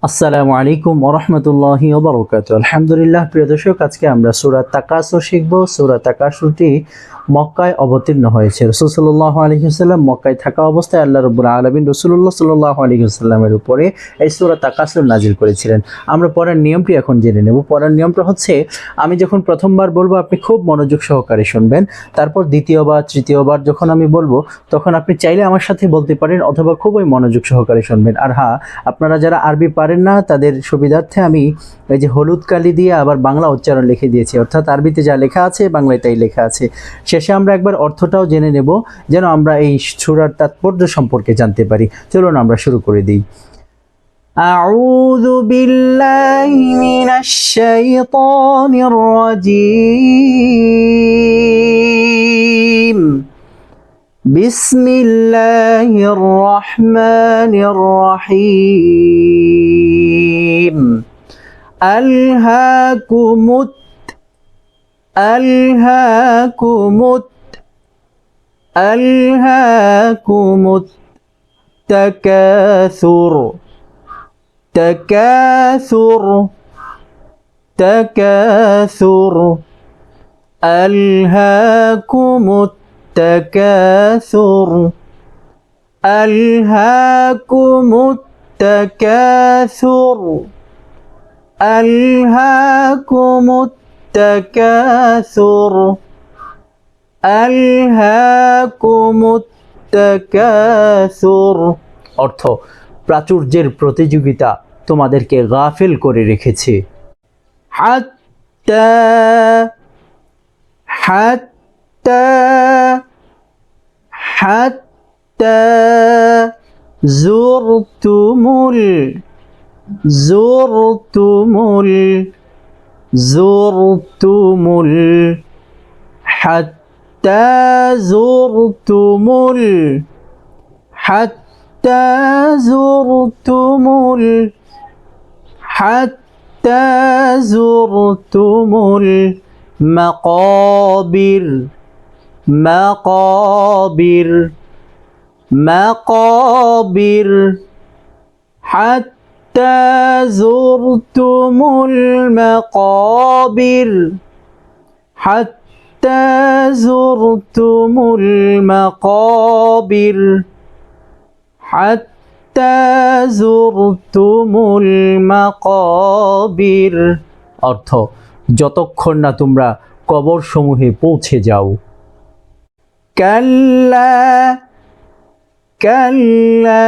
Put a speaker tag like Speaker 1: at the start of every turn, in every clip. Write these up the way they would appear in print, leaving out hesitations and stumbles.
Speaker 1: আসসালামু আলাইকুম ওয়া রাহমাতুল্লাহি ওয়া বারাকাতুহু। আলহামদুলিল্লাহ, প্রিয় দর্শক, আজকে আমরা সূরা তাকাসুর শিখব। সূরা তাকাসুরটি মক্কায় অবতীর্ণ হয়েছে। রাসূল সাল্লাল্লাহু আলাইহি ওয়াসাল্লাম মক্কায় থাকা অবস্থায় আল্লাহ রাব্বুল আলামিন রাসূলুল্লাহ সাল্লাল্লাহু আলাইহি ওয়াসাল্লামের উপরে এই সূরা তাকাসুর নাজিল করেছিলেন। আমরা পড়ার নিয়মটি এখন জেনে নেব। পড়ার নিয়মটা হচ্ছে, আমি যখন প্রথমবার বলবো আপনি খুব মনোযোগ সহকারে শুনবেন। তারপর দ্বিতীয়বার, তৃতীয়বার যখন আমি বলবো তখন আপনি চাইলে আমার সাথে বলতে পারেন অথবা খুবই মনোযোগ সহকারে শুনবেন। আর হ্যাঁ, আপনারা যারা আরবি পারেন না তাদের সুবিধার্থে আমি এই যে হলুদ কালি দিয়ে আবার বাংলা উচ্চারণ লিখে দিয়েছি, অর্থাৎ আরবিতে যা লেখা আছে বাংলায় তাই লেখা আছে। শেষে আমরা একবার অর্থটাও জেনে নেব, যেন আমরা এই সূরার তাৎপর্য সম্পর্কে জানতে পারি। চলুন আমরা শুরু করে দিই। আউযু বিল্লাহি মিনাশ শাইতানির রাজীম। বিসমিল্লাহির রহমানির রহিম। আলহাকুমুত আলহাকুমুত তাকাসুর তাকাসুর আলহাকুমুত তাকাসুর আলহাকুমুত তাকাসুর আলহাকুমুত তাকাসুর আলহাকুমুত তাকাসুর। অর্থ, প্রাচুর্যের প্রতিযোগিতা তোমাদেরকে গাফিল করে রেখেছে। হাত্তা হাত্তা হাত্তা জুরতুমুল হাত্তা জুরতুমুল মাকাবির হাত্তা জুরতুমুল মাকাবির হাত্তা জুরতুমুল মাকাবির হাত্তা জুরতুমুল মাকাবির। অর্থ, যতক্ষণ না তোমরা কবর সমূহে পৌঁছে যাও। কাল্লা কাল্লা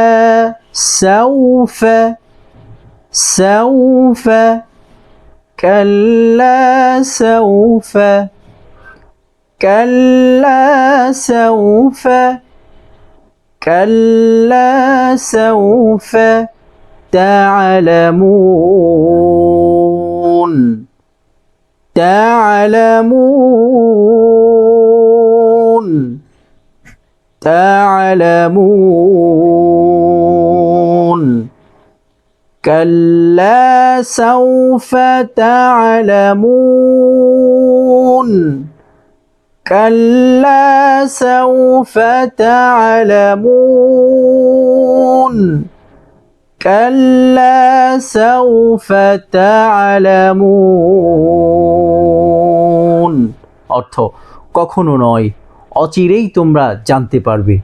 Speaker 1: সাউফা কাল্লা সাউফা كلا سوف تعلمون كلا سوف تعلمون كلا سوف تعلمون كلا سوف تعلمون। অর্থ, কখনো নয়, অচিরেই তোমরা জানতে পারবে।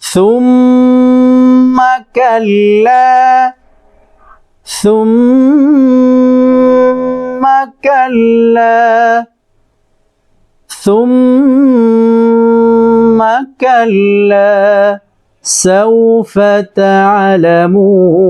Speaker 1: সুম্মা কাল্লা ثم كلا سوف تعلمون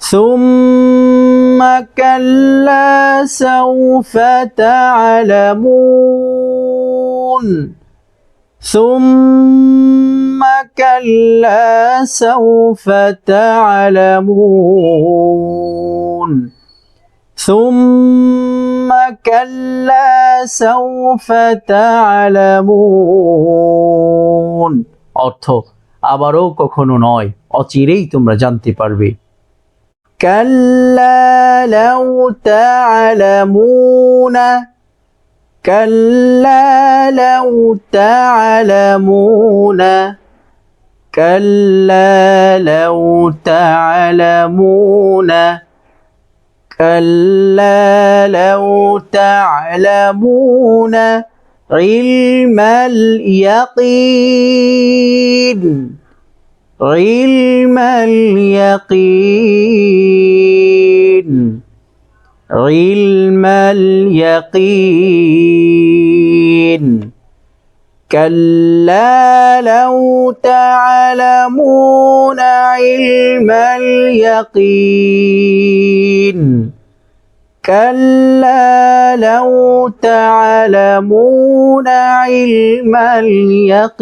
Speaker 1: ثم كلا سوف تعلمون ثم كلا سوف تعلمون ثم كلا سوف تعلمون। অর্থ, আবারও কখনো নয়, অচিরেই তোমরা জানতে পারবে। كلا لو تعلمون كلا لو تعلمون كلا لو تعلمون كلا لو تعلمون علم اليقين علم اليقين علم اليقين كلا لو تعلمون علم اليقين كلا لو تعلمون علم اليقين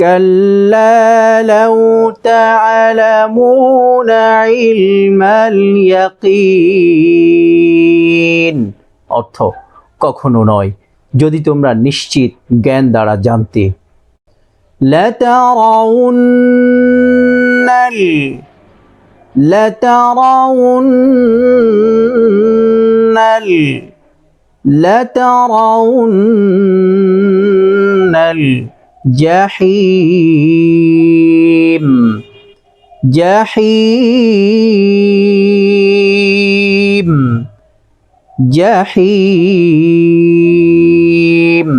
Speaker 1: كلا لو تعلمون علم اليقين অর্থ কখনো নয় যদি তোমরা নিশ্চিত জ্ঞান দ্বারা জানতে لترون الجحيم جحيم جحيم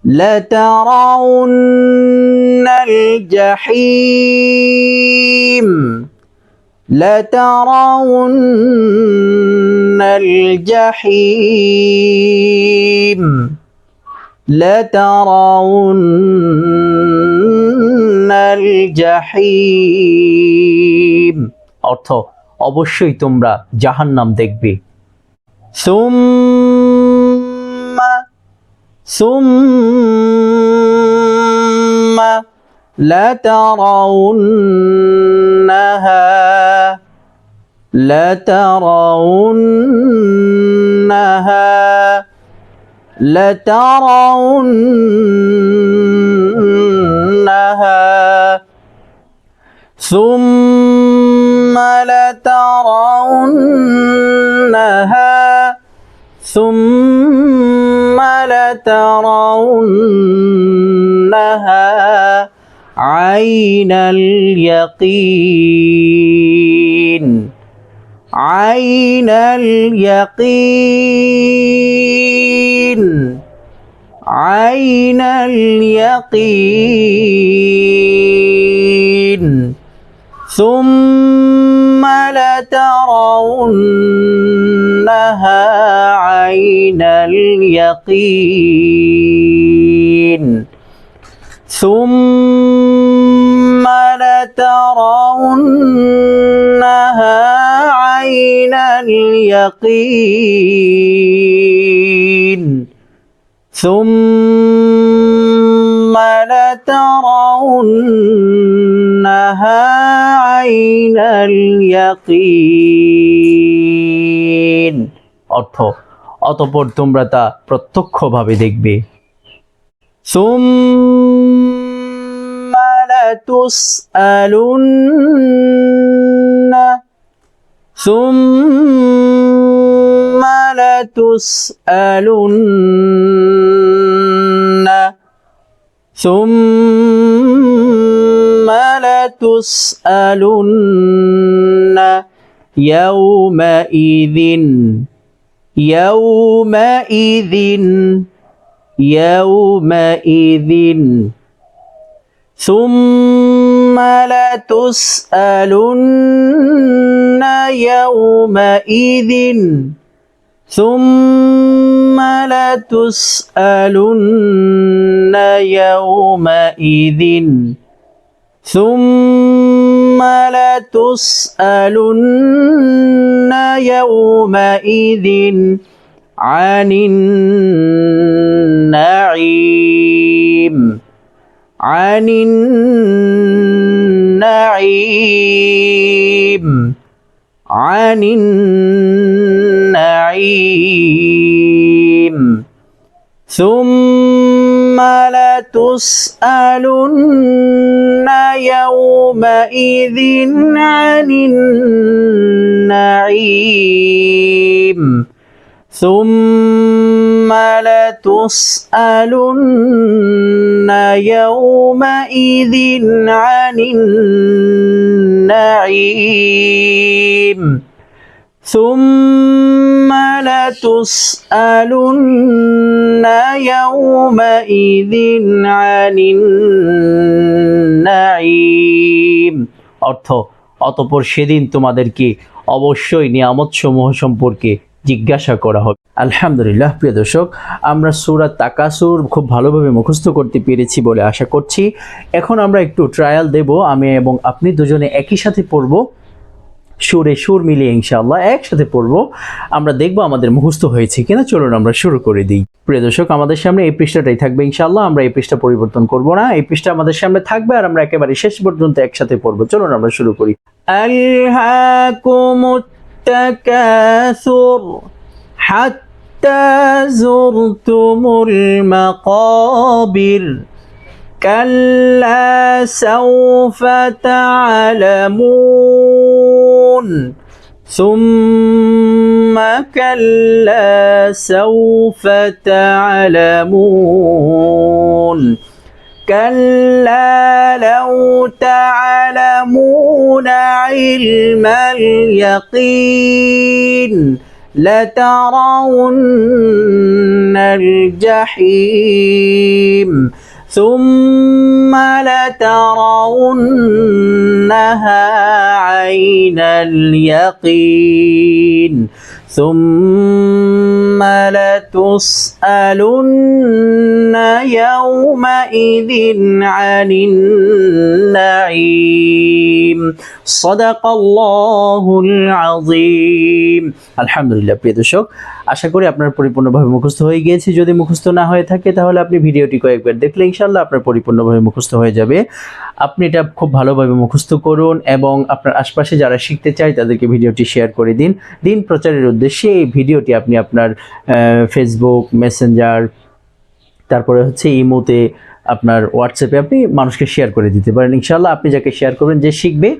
Speaker 1: لترون الجحيم لترون الجحيم لترون الجحيم অর্থ অবশ্যই তোমরা জাহান্নাম দেখবে ثم لترونها لترونها لترونها ثم لترونها ثم لترونها عين اليقين عين اليقين عين اليقين ثم لترونها عين اليقين ثم لترونها عين اليقين ثم لترونها عين اليقين অর্থ অতঃপর তোমরা তা প্রত্যক্ষভাবে দেখবে ثم لتسألن ثم لتسألن ثم لتسألن يومئذ يومئذ يومئذ ثم لتسألن يومئذ ثم لتسألن يومئذ ثم لتسألن يومئذ عن النعيم عن النعيم عن النعيم ثم لتسألن لتسألن يومئذ عن النعيم ثم لتسألن يومئذ عن النعيم ثم لتسألن يومئذ عن النعيم অর্থ অতঃপর সেদিন তোমাদেরকে অবশ্যই নিয়ামত সমূহ সম্পর্কে জিজ্ঞাসা করা হবে। আলহামদুলিল্লাহ প্রিয় দর্শক, আমরা সূরা তাকাসুর খুব ভালোভাবে মুখস্থ করতে পেরেছি বলে আশা করছি। এখন আমরা একটু ট্রায়াল দেব, আমি এবং আপনি দুজনে একই সাথে পড়ব, সুরে সুর মিলিয়ে ইনশাআল্লাহ একসাথে পড়ব। আমরা দেখব আমাদের মুখস্থ হয়েছে কিনা। চলুন আমরা শুরু করে দিই। প্রিয় দর্শক, আমাদের সামনে এই পৃষ্ঠাটাই থাকবে ইনশাআল্লাহ, আমরা এই পৃষ্ঠা পরিবর্তন করব না। এই পৃষ্ঠা আমাদের সামনে থাকবে আর আমরা একেবারে শেষ পর্যন্ত একসাথে পড়ব। চলুন আমরা শুরু করি। আলহাকুমুত তাকাসুর হাত্তা যুরতুমুল মাকাবির كلا سوف تعلمون ثم كلا سوف تعلمون كلا لو تعلمون علم اليقين لترون الجحيم ثم لترونها عين اليقين ثم لتسألن يومئذ عن النعيم صدق الله العظيم আলহামদুলিল্লাহ প্রিয় দর্শক, আশা করি আপনার পরিপূর্ণভাবে মুখস্থ হয়ে গিয়েছে। যদি মুখস্থ না হয়ে থাকে তাহলে আপনি ভিডিওটি কয়েকবার দেখলে ইনশাআল্লাহ আপনার পরিপূর্ণভাবে মুখস্থ হয়ে যাবে। আপনি এটা খুব ভালোভাবে মুখস্থ করুন এবং আপনার আশপাশে যারা শিখতে চায় তাদেরকে ভিডিওটি শেয়ার করে দিন। দিন প্রচারের উদ্দেশ্যে এই ভিডিওটি আপনি আপনার ফেসবুক, মেসেঞ্জার, তারপরে হচ্ছে ইমোতে, আপনার হোয়াটসঅ্যাপে আপনি মানুষকে শেয়ার করে দিতে পারেন ইনশাআল্লাহ। আপনি যাকে শেয়ার করবেন, যে শিখবে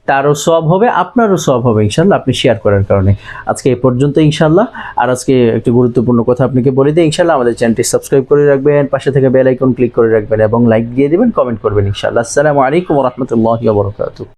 Speaker 1: তারও সওয়াব হবে, আপনারও সওয়াব হবে ইনশাআল্লাহ আপনি শেয়ার করার কারণে। আজকে এই পর্যন্ত ইনশাআল্লাহ। আর আজকে একটি গুরুত্বপূর্ণ কথা আপনাকে বলে দিই ইনশাআল্লাহ, আমাদের চ্যানেলটি সাবস্ক্রাইব করে রাখবেন, পাশে থেকে বেল আইকন ক্লিক করে রাখবেন এবং লাইক দিয়ে দিবেন, কমেন্ট করবেন ইনশাআল্লাহ। আসসালামু আলাইকুম ওয়া রাহমাতুল্লাহি ওয়া বারাকাতুহু।